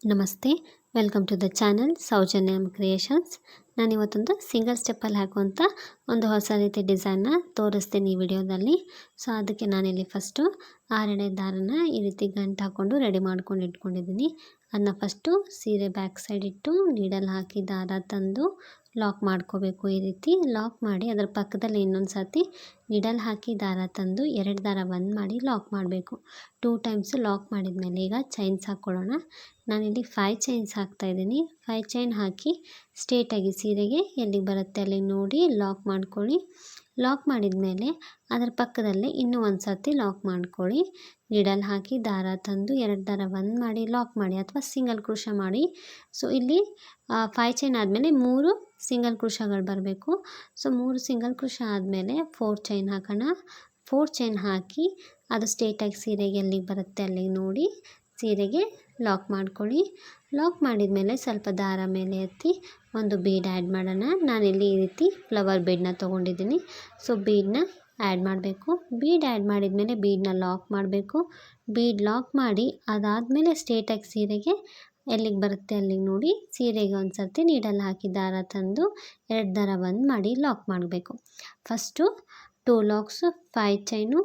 ನಮಸ್ತೆ, welcome to the channel Saujanyam creations. ನಾನಿವತ್ತೊಂದು single ಸ್ಟೆಪ್ಪಲ್ಲಿ ಹಾಕುವಂಥ ಒಂದು ಹೊಸ ರೀತಿ ಡಿಸೈನ್ನ ತೋರಿಸ್ತೀನಿ ಈ ವಿಡಿಯೋದಲ್ಲಿ. ಸೊ ಅದಕ್ಕೆ ನಾನಿಲ್ಲಿ ಫಸ್ಟು 6ನೇ ದಾರನ ಈ ರೀತಿ ಗಂಟು ಹಾಕ್ಕೊಂಡು ರೆಡಿ ಮಾಡ್ಕೊಂಡು ಇಟ್ಕೊಂಡಿದ್ದೀನಿ. ಅದನ್ನ ಫಸ್ಟು ಸೀರೆ ಬ್ಯಾಕ್ ಸೈಡ್ ಇಟ್ಟು ನೀಡಲ್ಲಿ ಹಾಕಿ ದಾರ ತಂದು ಲಾಕ್ ಮಾಡ್ಕೋಬೇಕು. ಈ ರೀತಿ ಲಾಕ್ ಮಾಡಿ ಅದರ ಪಕ್ಕದಲ್ಲಿ ಇನ್ನೊಂದು ಸರ್ತಿ ನೀಡಲ್ ಹಾಕಿ ದಾರ ತಂದು 2 ದಾರ ಬಂದ್ ಮಾಡಿ ಲಾಕ್ ಮಾಡಬೇಕು. 2 ಟೈಮ್ಸ್ ಲಾಕ್ ಮಾಡಿದ ಮೇಲೆ ಈಗ ಚೈನ್ಸ್ ಹಾಕ್ಕೊಳ್ಳೋಣ. ನಾನಿಲ್ಲಿ 5 ಚೈನ್ಸ್ ಹಾಕ್ತಾಯಿದ್ದೀನಿ. 5 ಚೈನ್ ಹಾಕಿ ಸ್ಟ್ರೇಟಾಗಿ ಸೀರೆಗೆ ಎಲ್ಲಿಗೆ ಬರುತ್ತೆ ಅಲ್ಲಿ ನೋಡಿ ಲಾಕ್ ಮಾಡ್ಕೊಳ್ಳಿ. ಲಾಕ್ ಮಾಡಿದ ಮೇಲೆ ಅದರ ಪಕ್ಕದಲ್ಲೇ ಇನ್ನೂ ಒಂದು ಸರ್ತಿ ಲಾಕ್ ಮಾಡ್ಕೊಳ್ಳಿ. ನೀಡಲ್ ಹಾಕಿ ದಾರ ತಂದು 2 ದಾರ ಬಂದ್ ಮಾಡಿ ಲಾಕ್ ಮಾಡಿ ಅಥವಾ ಸಿಂಗಲ್ ಕ್ರೋಶೆ ಮಾಡಿ. ಸೊ ಇಲ್ಲಿ 5 ಚೈನ್ ಆದಮೇಲೆ 3 ಸಿಂಗಲ್ ಕ್ರೋಶಗಳು ಬರಬೇಕು. ಸೊ 3 ಸಿಂಗಲ್ ಕ್ರೋಶೆ ಆದಮೇಲೆ 4 ಚೈನ್ ಹಾಕೋಣ. 4 ಚೈನ್ ಹಾಕಿ ಅದು ಸ್ಟ್ರೇಟಾಗಿ ಸೀರೆಗೆ ಎಲ್ಲಿಗೆ ಬರುತ್ತೆ ಅಲ್ಲಿಗೆ ನೋಡಿ ಸೀರೆಗೆ ಲಾಕ್ ಮಾಡ್ಕೊಳ್ಳಿ. ಲಾಕ್ ಮಾಡಿದ ಮೇಲೆ ಸ್ವಲ್ಪ ದಾರ ಮೇಲೆ ಎತ್ತಿ ಒಂದು ಬೀಡ್ ಆ್ಯಡ್ ಮಾಡೋಣ. ನಾನಿಲ್ಲಿ ಈ ರೀತಿ ಫ್ಲವರ್ ಬೀಡನ್ನ ತೊಗೊಂಡಿದ್ದೀನಿ. ಸೊ ಬೀಡನ್ನ ಆ್ಯಡ್ ಮಾಡಬೇಕು. ಬೀಡ್ ಆ್ಯಡ್ ಮಾಡಿದ ಮೇಲೆ ಬೀಡನ್ನ ಲಾಕ್ ಮಾಡಬೇಕು. ಬೀಡ್ ಲಾಕ್ ಮಾಡಿ ಅದಾದಮೇಲೆ ಸ್ಟ್ರೇಟಾಗಿ ಸೀರೆಗೆ ಎಲ್ಲಿಗೆ ಬರುತ್ತೆ ಅಲ್ಲಿಗೆ ನೋಡಿ ಸೀರೆಗೆ ಒಂದು ಸರ್ತಿ ನೀಡಲ್ಲಿ ಹಾಕಿ ದಾರ ತಂದು 2 ದಾರ ಬಂದ್ ಮಾಡಿ ಲಾಕ್ ಮಾಡಬೇಕು. ಫಸ್ಟು 2 ಲಾಕ್ಸು 5 ಚೈನು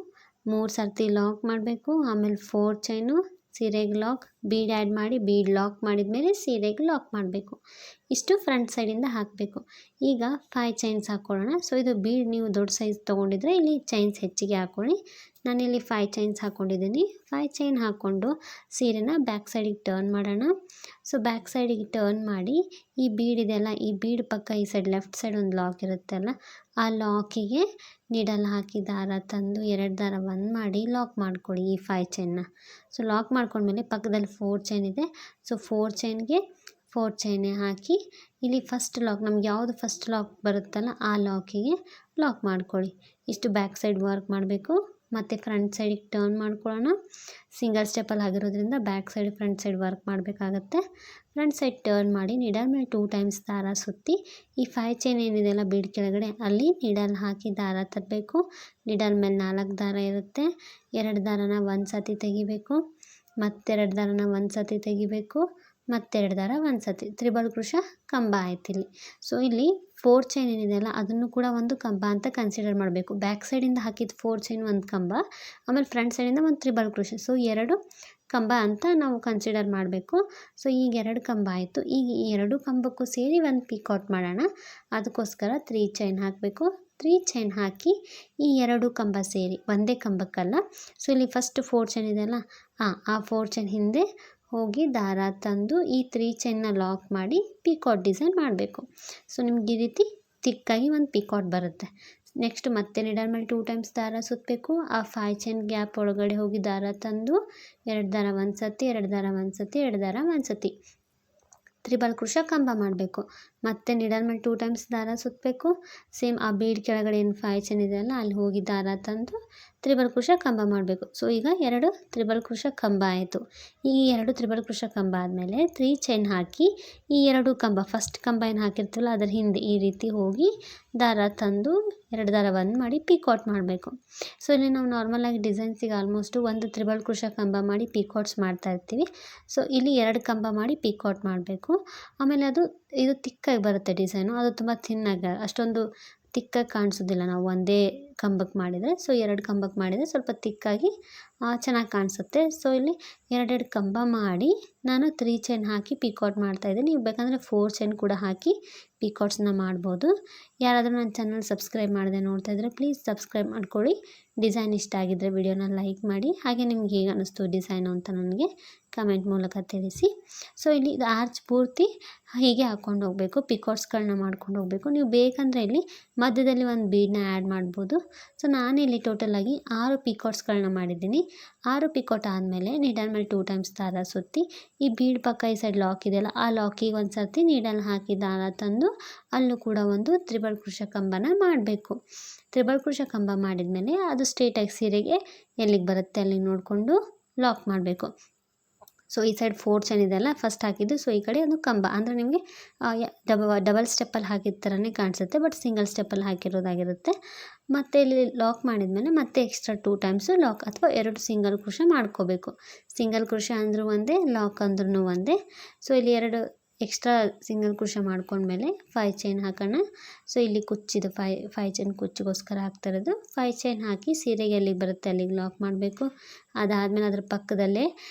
3 ಸರ್ತಿ ಲಾಕ್ ಮಾಡಬೇಕು. ಆಮೇಲೆ 4 ಚೈನು ಸೀರೆಗೆ ಲಾಕ್, ಬೀಡ್ ಆ್ಯಡ್ ಮಾಡಿ ಬೀಡ್ ಲಾಕ್ ಮಾಡಿದ ಮೇಲೆ ಸೀರೆಗೆ ಲಾಕ್ ಮಾಡಬೇಕು. ಇಷ್ಟು ಫ್ರಂಟ್ ಸೈಡಿಂದ ಹಾಕಬೇಕು. ಈಗ 5 ಚೈನ್ಸ್ ಹಾಕ್ಕೊಳ್ಳೋಣ. ಸೊ ಇದು ಬೀಡ್ ನೀವು ದೊಡ್ಡ ಸೈಜ್ ತೊಗೊಂಡಿದ್ರೆ ಇಲ್ಲಿ ಚೈನ್ಸ್ ಹೆಚ್ಚಿಗೆ ಹಾಕ್ಕೊಳ್ಳಿ. ನಾನಿಲ್ಲಿ 5 ಚೈನ್ಸ್ ಹಾಕ್ಕೊಂಡಿದ್ದೀನಿ. 5 ಚೈನ್ ಹಾಕ್ಕೊಂಡು ಸೀರೆನ ಬ್ಯಾಕ್ ಸೈಡಿಗೆ ಟರ್ನ್ ಮಾಡೋಣ. ಸೊ ಬ್ಯಾಕ್ ಸೈಡಿಗೆ ಟರ್ನ್ ಮಾಡಿ ಈ ಬೀಡ್ ಇದೆಯಲ್ಲ, ಈ ಬೀಡ್ ಪಕ್ಕ ಈ ಸೈಡ್ ಲೆಫ್ಟ್ ಸೈಡ್ ಒಂದು ಲಾಕ್ ಇರುತ್ತಲ್ಲ, ಆ ಲಾಕಿಗೆ ನೀಡಲ್ ಹಾಕಿ ದಾರ ತಂದು 2 ದಾರ ಬಂದ್ ಮಾಡಿ ಲಾಕ್ ಮಾಡ್ಕೊಳ್ಳಿ ಈ 5 ಚೈನ್ನ. ಸೊ ಲಾಕ್ ಮಾಡ್ಕೊಂಡ್ಮೇಲೆ ಪಕ್ಕದಲ್ಲಿ 4 ಚೈನ್ ಇದೆ. ಸೊ 4 ಚೈನ್ಗೆ 4 ಚೈನೇ ಹಾಕಿ ಇಲ್ಲಿ ಫಸ್ಟ್ ಲಾಕ್ ನಮ್ಗೆ ಯಾವುದು ಫಸ್ಟ್ ಲಾಕ್ ಬರುತ್ತಲ್ಲ ಆ ಲಾಕಿಗೆ ಲಾಕ್ ಮಾಡ್ಕೊಳ್ಳಿ. ಇಷ್ಟು ಬ್ಯಾಕ್ ಸೈಡ್ ವರ್ಕ್ ಮಾಡಬೇಕು. ಮತ್ತು ಫ್ರಂಟ್ ಸೈಡಿಗೆ ಟರ್ನ್ ಮಾಡ್ಕೊಳ್ಳೋಣ. ಸಿಂಗಲ್ ಸ್ಟೆಪ್ಪಲ್ಲಿ ಆಗಿರೋದ್ರಿಂದ back side front side work ಮಾಡಬೇಕಾಗತ್ತೆ. ಫ್ರಂಟ್ ಸೈಡ್ ಟರ್ನ್ ಮಾಡಿ ನೀಡಲ್ ಮೇಲೆ 2 ಟೈಮ್ಸ್ ದಾರ ಸುತ್ತಿ ಈ 5 ಚೈನ್ ಏನಿದೆಯಲ್ಲ ಬೀಡ್ ಕೆಳಗಡೆ ಅಲ್ಲಿ ನೀಡಲ್ ಹಾಕಿ ದಾರ ತರಬೇಕು. ನೀಡಲ್ ಮೇಲೆ 4 ದಾರ ಇರುತ್ತೆ. 2 ದಾರನ ಒಂದು ಸತಿ ತೆಗಿಬೇಕು. ಮತ್ತೆರಡು ದಾರನ ಒಂದು ಸತಿ ತೆಗಿಬೇಕು. ಮತ್ತೆರಡು ದಾರ ಒಂದು ಸತಿ ತ್ರಿಬಲ್ ಕ್ರೋಶ ಕಂಬ ಆಯ್ತಿಲ್ಲಿ. ಸೊ ಇಲ್ಲಿ 4 ಚೈನ್ ಏನಿದೆಯಲ್ಲ ಅದನ್ನು ಕೂಡ ಒಂದು ಕಂಬ ಅಂತ ಕನ್ಸಿಡರ್ ಮಾಡಬೇಕು. ಬ್ಯಾಕ್ ಸೈಡಿಂದ ಹಾಕಿದ 4 ಚೈನ್ ಒಂದು ಕಂಬ, ಆಮೇಲೆ ಫ್ರಂಟ್ ಸೈಡಿಂದ ಒಂದು ತ್ರಿಬಲ್ ಕ್ರೋಶ. ಸೊ 2 ಕಂಬ ಅಂತ ನಾವು ಕನ್ಸಿಡರ್ ಮಾಡಬೇಕು. ಸೊ ಈಗ 2 ಕಂಬ ಆಯಿತು. ಈಗ ಈ 2 ಕಂಬಕ್ಕೂ ಸೇರಿ ಒಂದು ಪಿಕಾಟ್ ಮಾಡೋಣ. ಅದಕ್ಕೋಸ್ಕರ 3 ಚೈನ್ ಹಾಕಬೇಕು. 3 ಚೈನ್ ಹಾಕಿ ಈ 2 ಕಂಬ ಸೇರಿ ಒಂದೇ ಕಂಬಕ್ಕಲ್ಲ. ಸೊ ಇಲ್ಲಿ ಫಸ್ಟ್ 4 ಚೈನ್ ಇದೆಯಲ್ಲ, ಆ 4 ಚೈನ್ ಹಿಂದೆ ಹೋಗಿ ದಾರ ತಂದು ಈ 3 ಚೈನ್ನ ಲಾಕ್ ಮಾಡಿ ಪಿಕಾಟ್ ಡಿಸೈನ್ ಮಾಡಬೇಕು. ಸೊ ನಿಮ್ಗೆ ಈ ರೀತಿ ತಿಕ್ಕಾಗಿ ಒಂದು ಪಿಕಾಟ್ ಬರುತ್ತೆ. ನೆಕ್ಸ್ಟ್ ಮತ್ತೆ ನೀಡಲ್ ಮೇಲೆ 2 ಟೈಮ್ಸ್ ದಾರ ಸುತ್ತಬೇಕು. ಆ 5 ಚೈನ್ ಗ್ಯಾಪ್ ಒಳಗಡೆ ಹೋಗಿ ದಾರ ತಂದು 2 ದಾರ ಒಂದು ಸತಿ, 2 ದಾರ ಒಂದು ಸತಿ, 2 ದಾರ ಒಂದು ಸತಿ ತ್ರಿಬಲ್ ಕ್ರೋಶ ಕಂಬ ಮಾಡಬೇಕು. ಮತ್ತು ನೀಡಲ್ ಮೇಲೆ 2 ಟೈಮ್ಸ್ ದಾರ ಸುತ್ತಬೇಕು. ಸೇಮ್ ಆ ಬೀಡ್ ಕೆಳಗಡೆ ಏನು 5 ಚೈನ್ ಇದೆಯಲ್ಲ ಅಲ್ಲಿ ಹೋಗಿ ದಾರ ತಂದು ತ್ರಿಬಲ್ ಕ್ರೋಶ ಕಂಬ ಮಾಡಬೇಕು. ಸೊ ಈಗ 2 ತ್ರಿಬಲ್ ಕ್ರೋಶ ಕಂಬ ಆಯಿತು. ಈ 2 ತ್ರಿಬಲ್ ಕ್ರೋಶ ಕಂಬ ಆದಮೇಲೆ 3 ಚೈನ್ ಹಾಕಿ ಈ 2 ಕಂಬ ಫಸ್ಟ್ ಕಂಬ ಏನು ಹಾಕಿರ್ತೀವಲ್ಲ ಅದರ ಹಿಂದೆ ಈ ರೀತಿ ಹೋಗಿ ದಾರ ತಂದು 2 ದಾರ ಬಂದ್ ಮಾಡಿ ಪಿಕಾಟ್ ಮಾಡಬೇಕು. ಸೊ ಇಲ್ಲಿ ನಾವು ನಾರ್ಮಲಾಗಿ ಡಿಸೈನ್ಸಿಗೆ ಆಲ್ಮೋಸ್ಟು ಒಂದು ತ್ರಿಬಲ್ ಕ್ರೋಶ ಕಂಬ ಮಾಡಿ ಪಿಕಾಟ್ಸ್ ಮಾಡ್ತಾ ಇರ್ತೀವಿ. ಸೊ ಇಲ್ಲಿ 2 ಕಂಬ ಮಾಡಿ ಪಿಕಾಟ್ ಮಾಡಬೇಕು. ಆಮೇಲೆ ಇದು ತಿಕ್ಕಾಗಿ ಬರುತ್ತೆ ಡಿಸೈನು. ಅದು ತುಂಬ ಥಿನ್ನಾಗಿ ಅಷ್ಟೊಂದು ತಿಕ್ಕಾಗಿ ಕಾಣಿಸೋದಿಲ್ಲ ನಾವು ಒಂದೇ ಕಂಬಕ್ಕೆ ಮಾಡಿದರೆ. ಸೊ 2 ಕಂಬಕ್ಕೆ ಮಾಡಿದರೆ ಸ್ವಲ್ಪ ತಿಕ್ಕಾಗಿ ಚೆನ್ನಾಗಿ ಕಾಣಿಸುತ್ತೆ. ಸೊ ಇಲ್ಲಿ 2 ಕಂಬ ಮಾಡಿ ನಾನು 3 ಚೈನ್ ಹಾಕಿ ಪಿಕಾಟ್ ಮಾಡ್ತಾಯಿದ್ದೀನಿ. ನೀವು ಬೇಕಂದರೆ 4 ಚೈನ್ ಕೂಡ ಹಾಕಿ ಪಿಕಾಟ್ಸ್ನ ಮಾಡ್ಬೋದು. ಯಾರಾದರೂ ನನ್ನ ಚಾನಲ್ ಸಬ್ಸ್ಕ್ರೈಬ್ ಮಾಡದೆ ನೋಡ್ತಾ ಇದ್ದರೆ ಪ್ಲೀಸ್ ಸಬ್ಸ್ಕ್ರೈಬ್ ಮಾಡ್ಕೊಳ್ಳಿ. ಡಿಸೈನ್ ಇಷ್ಟ ಆಗಿದ್ದರೆ ವಿಡಿಯೋನ ಲೈಕ್ ಮಾಡಿ. ಹಾಗೆ ನಿಮ್ಗೆ ಹೇಗೆ ಅನ್ನಿಸ್ತು ಡಿಸೈನು ಅಂತ ನನಗೆ ಕಮೆಂಟ್ ಮೂಲಕ ತಿಳಿಸಿ. ಸೊ ಇಲ್ಲಿ ಇದು ಆರ್ಚ್ ಪೂರ್ತಿ ಹೀಗೆ ಹಾಕ್ಕೊಂಡು ಹೋಗಬೇಕು. ಪಿಕಾಟ್ಸ್ಗಳನ್ನ ಮಾಡ್ಕೊಂಡು ಹೋಗಬೇಕು. ನೀವು ಬೇಕಂದರೆ ಇಲ್ಲಿ ಮಧ್ಯದಲ್ಲಿ ಒಂದು ಬೀಡನ್ನ ಆ್ಯಡ್ ಮಾಡ್ಬೋದು. ಸೊ ನಾನಿಲ್ಲಿ ಟೋಟಲಾಗಿ 6 ಪಿಕಾಟ್ಸ್ಗಳನ್ನ ಮಾಡಿದ್ದೀನಿ. 6 ಪಿಕಾಟ್ ಆದಮೇಲೆ ನೀಡಲ್ ಮೇಲೆ 2 ಟೈಮ್ಸ್ ದಾರ ಸುತ್ತಿ ಈ ಬೀಡ್ ಪಕ್ಕ ಈ ಸೈಡ್ ಲಾಕ್ ಇದೆಯಲ್ಲ ಆ ಲಾಕಿಗೆ ಒಂದು ಸರ್ತಿ ನೀಡಲ್ ಹಾಕಿ ದಾರ ತಂದು ಅಲ್ಲೂ ಕೂಡ ಒಂದು ತ್ರಿಬಲ್ ಕ್ರೋಶ ಕಂಬನ ಮಾಡಬೇಕು. ತ್ರಿಬಲ್ ಕ್ರೋಶ ಕಂಬ ಮಾಡಿದ ಮೇಲೆ ಅದು ಸ್ಟ್ರೇಟಾಗಿ ಸೀರೆಗೆ ಎಲ್ಲಿಗೆ ಬರುತ್ತೆ ಅಲ್ಲಿ ನೋಡಿಕೊಂಡು ಲಾಕ್ ಮಾಡಬೇಕು. ಸೊ ಈ ಸೈಡ್ 4 ಚೈನ್ ಇದೆಯಲ್ಲ ಫಸ್ಟ್ ಹಾಕಿದ್ದು, ಸೊ ಈ ಕಡೆ ಒಂದು ಕಂಬ ಅಂದರೆ ನಿಮಗೆ ಡಬಲ್ ಸ್ಟೆಪ್ಪಲ್ಲಿ ಹಾಕಿದ ಥರನೇ ಕಾಣಿಸುತ್ತೆ, ಬಟ್ ಸಿಂಗಲ್ ಸ್ಟೆಪ್ಪಲ್ಲಿ ಹಾಕಿರೋದಾಗಿರುತ್ತೆ. ಮತ್ತು ಇಲ್ಲಿ ಲಾಕ್ ಮಾಡಿದ್ಮೇಲೆ ಮತ್ತೆ ಎಕ್ಸ್ಟ್ರಾ 2 ಟೈಮ್ಸು ಲಾಕ್ ಅಥವಾ 2 ಸಿಂಗಲ್ ಕ್ರೋಶೆ ಮಾಡ್ಕೋಬೇಕು. ಸಿಂಗಲ್ ಕ್ರೋಶೆ ಅಂದರೂ ಒಂದೇ, ಲಾಕ್ ಅಂದ್ರೂ ಒಂದೇ. ಸೊ ಇಲ್ಲಿ 2 ಎಕ್ಸ್ಟ್ರಾ ಸಿಂಗಲ್ ಕ್ರೋಶೆ ಮಾಡ್ಕೊಂಡ್ಮೇಲೆ 5 ಚೈನ್ ಹಾಕೋಣ. ಸೊ ಇಲ್ಲಿ ಕುಚ್ಚಿದು 5 ಚೈನ್ ಕುಚ್ಚಿಗೋಸ್ಕರ ಹಾಕ್ತಾ ಇರೋದು. 5 ಚೈನ್ ಹಾಕಿ ಸೀರೆಗೆ ಎಲ್ಲಿಗೆ ಬರುತ್ತೆ ಅಲ್ಲಿಗೆ ಲಾಕ್ ಮಾಡಬೇಕು. ಅದಾದಮೇಲೆ ಅದ್ರ ಪಕ್ಕದಲ್ಲೇ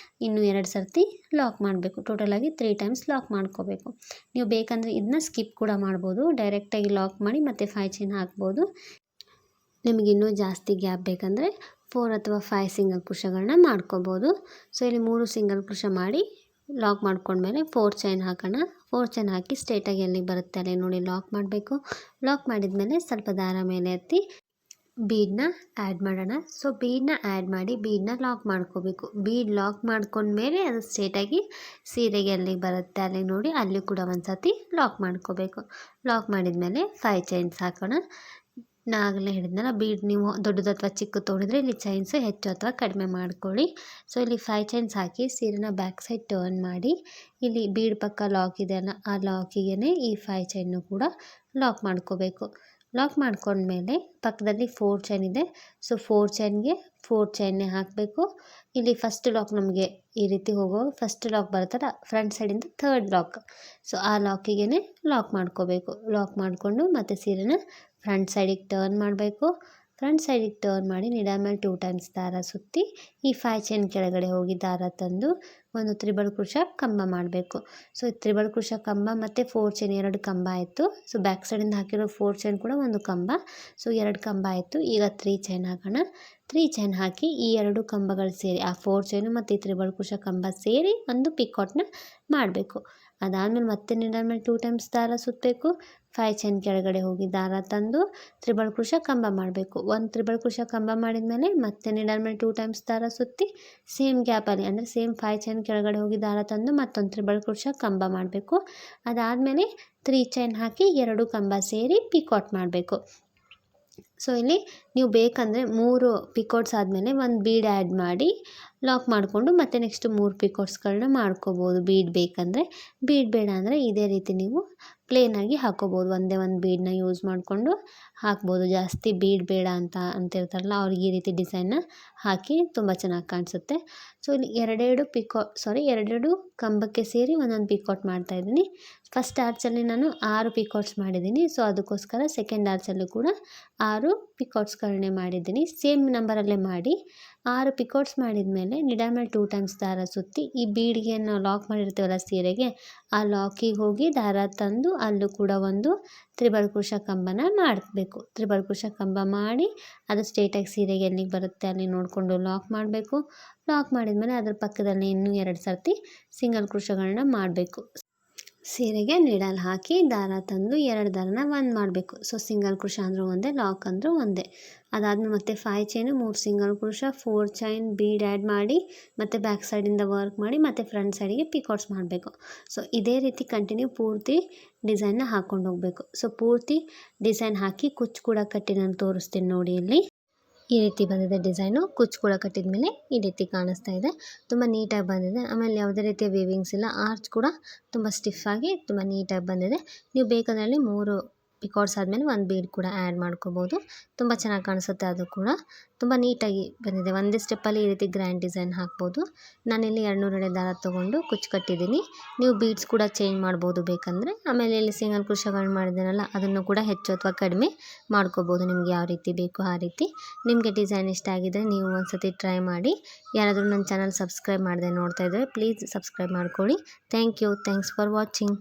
ಇನ್ನೂ 2 ಸರ್ತಿ ಲಾಕ್ ಮಾಡಬೇಕು. ಟೋಟಲಾಗಿ 3 ಟೈಮ್ಸ್ ಲಾಕ್ ಮಾಡ್ಕೋಬೇಕು. ನೀವು ಬೇಕಂದರೆ ಇದನ್ನ ಸ್ಕಿಪ್ ಕೂಡ ಮಾಡ್ಬೋದು, ಡೈರೆಕ್ಟಾಗಿ ಲಾಕ್ ಮಾಡಿ ಮತ್ತು 5 ಚೈನ್ ಹಾಕ್ಬೋದು. ನಿಮಗೆ ಇನ್ನೂ ಜಾಸ್ತಿ ಗ್ಯಾಪ್ ಬೇಕಂದರೆ 4 ಅಥವಾ 5 ಸಿಂಗಲ್ ಕ್ರೋಶೆಗಳನ್ನ ಮಾಡ್ಕೋಬೋದು. ಸೊ ಇಲ್ಲಿ 3 ಸಿಂಗಲ್ ಕ್ರೋಶೆ ಮಾಡಿ ಲಾಕ್ ಮಾಡ್ಕೊಂಡ್ಮೇಲೆ 4 ಚೈನ್ ಹಾಕೋಣ. 4 ಚೈನ್ ಹಾಕಿ ಸ್ಟ್ರೇಟಾಗಿ ಎಲ್ಲಿಗೆ ಬರುತ್ತೆ ಅಲ್ಲಿ ನೋಡಿ ಲಾಕ್ ಮಾಡಬೇಕು. ಲಾಕ್ ಮಾಡಿದ್ಮೇಲೆ ಸ್ವಲ್ಪ ದಾರ ಮೇಲೆ ಎತ್ತಿ ಬೀಡನ್ನ ಆ್ಯಡ್ ಮಾಡೋಣ. ಸೊ ಬೀಡನ್ನ ಆ್ಯಡ್ ಮಾಡಿ ಬೀಡನ್ನ ಲಾಕ್ ಮಾಡ್ಕೋಬೇಕು. ಬೀಡ್ ಲಾಕ್ ಮಾಡ್ಕೊಂಡ್ಮೇಲೆ ಅದು ಸ್ಟ್ರೇಟಾಗಿ ಸೀರೆಗೆ ಎಲ್ಲಿಗೆ ಬರುತ್ತೆ ಅಲ್ಲಿ ನೋಡಿ ಅಲ್ಲಿ ಕೂಡ ಒಂದು ಸರ್ತಿ ಲಾಕ್ ಮಾಡ್ಕೋಬೇಕು. ಲಾಕ್ ಮಾಡಿದ್ಮೇಲೆ 5 ಚೈನ್ಸ್ ಹಾಕೋಣ. ನಾಗಲೇ ಹೇಳಿದ್ನಲ್ಲ, ಬೀಡ್ ನೀವು ದೊಡ್ಡದು ಅಥವಾ ಚಿಕ್ಕದು ತೊಗೊಂಡಿದ್ರೆ ಇಲ್ಲಿ ಚೈನ್ಸು ಹೆಚ್ಚು ಅಥವಾ ಕಡಿಮೆ ಮಾಡ್ಕೊಳ್ಳಿ. ಸೊ ಇಲ್ಲಿ 5 ಚೈನ್ಸ್ ಹಾಕಿ ಸೀರೆನ ಬ್ಯಾಕ್ ಸೈಡ್ ಟರ್ನ್ ಮಾಡಿ ಇಲ್ಲಿ ಬೀಡ್ ಪಕ್ಕ ಲಾಕ್ ಇದೆಯಲ್ಲ ಆ ಲಾಕಿಗೆ ಈ 5 ಚೈನ್ನು ಕೂಡ ಲಾಕ್ ಮಾಡ್ಕೋಬೇಕು. ಲಾಕ್ ಮಾಡ್ಕೊಂಡ್ಮೇಲೆ ಪಕ್ಕದಲ್ಲಿ 4 ಚೈನ್ ಇದೆ. ಸೊ 4 ಚೈನ್ಗೆ 4 ಚೈನ್ನೇ ಹಾಕಬೇಕು. ಇಲ್ಲಿ ಫಸ್ಟ್ ಲಾಕ್ ನಮಗೆ ಈ ರೀತಿ ಹೋಗೋ ಫಸ್ಟ್ ಲಾಕ್ ಬರುತ್ತಲ್ಲ ಫ್ರಂಟ್ ಸೈಡಿಂದ 3rd ಲಾಕ್. ಸೊ ಆ ಲಾಕಿಗೆ ಲಾಕ್ ಮಾಡ್ಕೋಬೇಕು. ಲಾಕ್ ಮಾಡಿಕೊಂಡು ಮತ್ತು ಸೀರೆನ ಫ್ರಂಟ್ ಸೈಡಿಗೆ ಟರ್ನ್ ಮಾಡಬೇಕು. ಫ್ರಂಟ್ ಸೈಡಿಗೆ ಟರ್ನ್ ಮಾಡಿ ನಿಡಾ ಮೇಲೆ 2 ಟೈಮ್ಸ್ ದಾರ ಸುತ್ತಿ ಈ 5 ಚೈನ್ ಕೆಳಗಡೆ ಹೋಗಿ ದಾರ ತಂದು ಒಂದು ತ್ರಿಬಲ್ ಕ್ರೋಶೆ ಕಂಬ ಮಾಡಬೇಕು. ಸೊ ತ್ರಿಬಲ್ ಕ್ರೋಶೆ ಕಂಬ ಮತ್ತು 4 ಚೈನ್ 2 ಕಂಬ ಆಯಿತು. ಸೊ ಬ್ಯಾಕ್ ಸೈಡಿಂದ ಹಾಕಿರೋ 4 ಚೈನ್ ಕೂಡ ಒಂದು ಕಂಬ. ಸೊ 2 ಕಂಬ ಆಯಿತು. ಈಗ 3 ಚೈನ್ ಹಾಕೋಣ. 3 ಚೈನ್ ಹಾಕಿ ಈ 2 ಕಂಬಗಳು ಸೇರಿ ಆ 4 ಚೈನು ಮತ್ತು ಈ ತ್ರಿಬಲ್ ಕ್ರೋಶೆ ಕಂಬ ಸೇರಿ ಒಂದು ಪಿಕಾಟ್ನ ಮಾಡಬೇಕು. ಅದಾದಮೇಲೆ ಮತ್ತೆ ನಿಡಾ ಮೇಲೆ 2 ಟೈಮ್ಸ್ ದಾರ ಸುತ್ತಬೇಕು. 5 ಚೈನ್ ಕೆಳಗಡೆ ಹೋಗಿ ದಾರ ತಂದು ತ್ರಿಬಲ್ ಕ್ರೋಶೆ ಕಂಬ ಮಾಡಬೇಕು. ಒಂದು ತ್ರಿಬಲ್ ಕ್ರೋಶೆ ಕಂಬ ಮಾಡಿದ್ಮೇಲೆ ಮತ್ತೆ ನಿಡಾ ಮೇಲೆ 2 ಟೈಮ್ಸ್ ದಾರ ಸುತ್ತಿ ಸೇಮ್ ಗ್ಯಾಪಲ್ಲಿ ಅಂದರೆ ಸೇಮ್ 5 ಚೈನ್ ಕೆಳಗಡೆ ಹೋಗಿ ದಾರ ತಂದು ಮತ್ತೊಂದು ತ್ರಿಬಲ್ ಕ್ರೋಶೆ ಕಂಬ ಮಾಡಬೇಕು. ಅದಾದಮೇಲೆ 3 ಚೈನ್ ಹಾಕಿ 2 ಕಂಬ ಸೇರಿ ಪಿಕಾಟ್ ಮಾಡಬೇಕು. ಸೊ ಇಲ್ಲಿ ನೀವು ಬೇಕಂದರೆ 3 ಪಿಕಾಟ್ಸ್ ಆದಮೇಲೆ ಒಂದು ಬೀಡ್ ಆ್ಯಡ್ ಮಾಡಿ ಲಾಕ್ ಮಾಡಿಕೊಂಡು ಮತ್ತೆ ನೆಕ್ಸ್ಟ್ 3 ಪಿಕಾಟ್ಸ್ಗಳನ್ನ ಮಾಡ್ಕೋಬೋದು ಬೀಡ್ ಬೇಕಂದರೆ. ಬೀಡ್ ಬೇಡ ಅಂದರೆ ಇದೇ ರೀತಿ ನೀವು ಪ್ಲೇನಾಗಿ ಹಾಕೋಬೋದು. ಒಂದೇ ಒಂದು ಬೀಡನ್ನ ಯೂಸ್ ಮಾಡಿಕೊಂಡು ಹಾಕ್ಬೋದು. ಜಾಸ್ತಿ ಬೀಡ್ ಬೇಡ ಅಂತಿರ್ತಾರಲ್ಲ ಅವ್ರಿಗೆ ಈ ರೀತಿ ಡಿಸೈನ್ನ ಹಾಕಿ ತುಂಬ ಚೆನ್ನಾಗಿ ಕಾಣಿಸುತ್ತೆ. ಸೊ ಇಲ್ಲಿ 2 ಕಂಬಕ್ಕೆ ಸೇರಿ ಒಂದೊಂದು ಪಿಕಾಟ್ ಮಾಡ್ತಾಯಿದ್ದೀನಿ. ಫಸ್ಟ್ ಆರ್ಚಲ್ಲಿ ನಾನು 6 ಪಿಕಾಟ್ಸ್ ಮಾಡಿದ್ದೀನಿ. ಸೊ ಅದಕ್ಕೋಸ್ಕರ ಸೆಕೆಂಡ್ ಆರ್ಚಲ್ಲಿ ಕೂಡ 6 ಪಿಕಾಟ್ಸ್ಗಳನ್ನೇ ಮಾಡಿದ್ದೀನಿ. ಸೇಮ್ ನಂಬರಲ್ಲೇ ಮಾಡಿ 6 ಪಿಕಾಟ್ಸ್ ಮಾಡಿದ ಮೇಲೆ ನಿಡಾ ಮೇಲೆ 2 ಟೈಮ್ಸ್ ದಾರ ಸುತ್ತಿ ಈ ಬೀಡ್ಗೆ ನಾವು ಲಾಕ್ ಮಾಡಿರ್ತೀವಲ್ಲ ಸೀರೆಗೆ ಆ ಲಾಕಿಗೆ ಹೋಗಿ ದಾರ ತಂದು ಅಲ್ಲೂ ಕೂಡ ಒಂದು ತ್ರಿಬಲ್ ಕ್ರೋಶೆ ಕಂಬನ ಮಾಡಬೇಕು. ತ್ರಿಬಲ್ ಕ್ರೋಶೆ ಕಂಬ ಮಾಡಿ ಅದು ಸ್ಟ್ರೇಟಾಗಿ ಸೀರೆಗೆ ಎಲ್ಲಿಗೆ ಬರುತ್ತೆ ಅಲ್ಲಿ ನೋಡಿಕೊಂಡು ಲಾಕ್ ಮಾಡಬೇಕು. ಲಾಕ್ ಮಾಡಿದ್ಮೇಲೆ ಅದ್ರ ಪಕ್ಕದಲ್ಲಿ ಇನ್ನೂ 2 ಸರ್ತಿ ಸಿಂಗಲ್ ಕ್ರೋಶೆಗಳನ್ನ ಮಾಡಬೇಕು. ಸೀರೆಗೆ ನೀಡಲ್ ಹಾಕಿ ದಾರ ತಂದು 2 ದಾರನ ಒಂದು ಮಾಡಬೇಕು. ಸೊ ಸಿಂಗಲ್ ಕ್ರೋಶೆ ಅಂದರೂ ಒಂದೇ, ಲಾಕ್ ಅಂದರೂ ಒಂದೇ. ಅದಾದಮೇಲೆ ಮತ್ತೆ 5 chain 3 single crochet 4 chain bead add ಮಾಡಿ ಮತ್ತು ಬ್ಯಾಕ್ ಸೈಡಿಂದ ವರ್ಕ್ ಮಾಡಿ ಮತ್ತು ಫ್ರಂಟ್ ಸೈಡಿಗೆ ಪಿಕಾಟ್ಸ್ ಮಾಡಬೇಕು. ಸೊ ಇದೇ ರೀತಿ ಕಂಟಿನ್ಯೂ ಪೂರ್ತಿ ಡಿಸೈನ್ನ ಹಾಕ್ಕೊಂಡು ಹೋಗಬೇಕು. ಸೊ ಪೂರ್ತಿ ಡಿಸೈನ್ ಹಾಕಿ ಕುಚ್ಚು ಕೂಡ ಕಟ್ಟಿ ನಾನು ತೋರಿಸ್ತೀನಿ ನೋಡಿ. ಇಲ್ಲಿ ಈ ರೀತಿ ಬಂದಿದೆ ಡಿಸೈನು. ಕುಚ್ಚು ಕೂಡ ಕಟ್ಟಿದ ಮೇಲೆ ಈ ರೀತಿ ಕಾಣಿಸ್ತಾ ಇದೆ. ತುಂಬ ನೀಟಾಗಿ ಬಂದಿದೆ. ಆಮೇಲೆ ಯಾವುದೇ ರೀತಿಯ ವೀವಿಂಗ್ಸ್ ಇಲ್ಲ. ಆರ್ಚ್ ಕೂಡ ತುಂಬ ಸ್ಟಿಫಾಗಿ ತುಂಬ ನೀಟಾಗಿ ಬಂದಿದೆ. ನೀವು ಬೇಕಂದರೆ ಅಲ್ಲಿ 3 ಪಿಕಾಟ್ಸ್ ಆದಮೇಲೆ ಒಂದು ಬೀಡ್ ಕೂಡ ಆ್ಯಡ್ ಮಾಡ್ಕೋಬೋದು. ತುಂಬ ಚೆನ್ನಾಗಿ ಕಾಣಿಸುತ್ತೆ. ಅದು ಕೂಡ ತುಂಬ ನೀಟಾಗಿ ಬಂದಿದೆ. ಒಂದೇ ಸ್ಟೆಪ್ಪಲ್ಲಿ ಈ ರೀತಿ ಗ್ರ್ಯಾಂಡ್ ಡಿಸೈನ್ ಹಾಕ್ಬೋದು. ನಾನಿಲ್ಲಿ 200 ಎಳೆ ದಾರ ತೊಗೊಂಡು ಕುಚ್ಚು ಕಟ್ಟಿದ್ದೀನಿ. ನೀವು ಬೀಡ್ಸ್ ಕೂಡ ಚೇಂಜ್ ಮಾಡ್ಬೋದು ಬೇಕಂದರೆ. ಆಮೇಲೆ ಇಲ್ಲಿ ಸಿಂಗಲ್ ಕ್ರೋಶೆಗಳು ಮಾಡಿದ್ದೀನಲ್ಲ ಅದನ್ನು ಕೂಡ ಹೆಚ್ಚು ಅಥವಾ ಕಡಿಮೆ ಮಾಡ್ಕೋಬೋದು. ನಿಮ್ಗೆ ಯಾವ ರೀತಿ ಬೇಕು ಆ ರೀತಿ. ನಿಮಗೆ ಡಿಸೈನ್ ಇಷ್ಟ ಆಗಿದ್ದರೆ ನೀವು ಒಂದು ಸತಿ ಟ್ರೈ ಮಾಡಿ. ಯಾರಾದರೂ ನನ್ನ ಚಾನಲ್ ಸಬ್ಸ್ಕ್ರೈಬ್ ಮಾಡದೆ ನೋಡ್ತಾ ಇದ್ದರೆ ಪ್ಲೀಸ್ ಸಬ್ಸ್ಕ್ರೈಬ್ ಮಾಡ್ಕೊಳ್ಳಿ. Thanks for watching.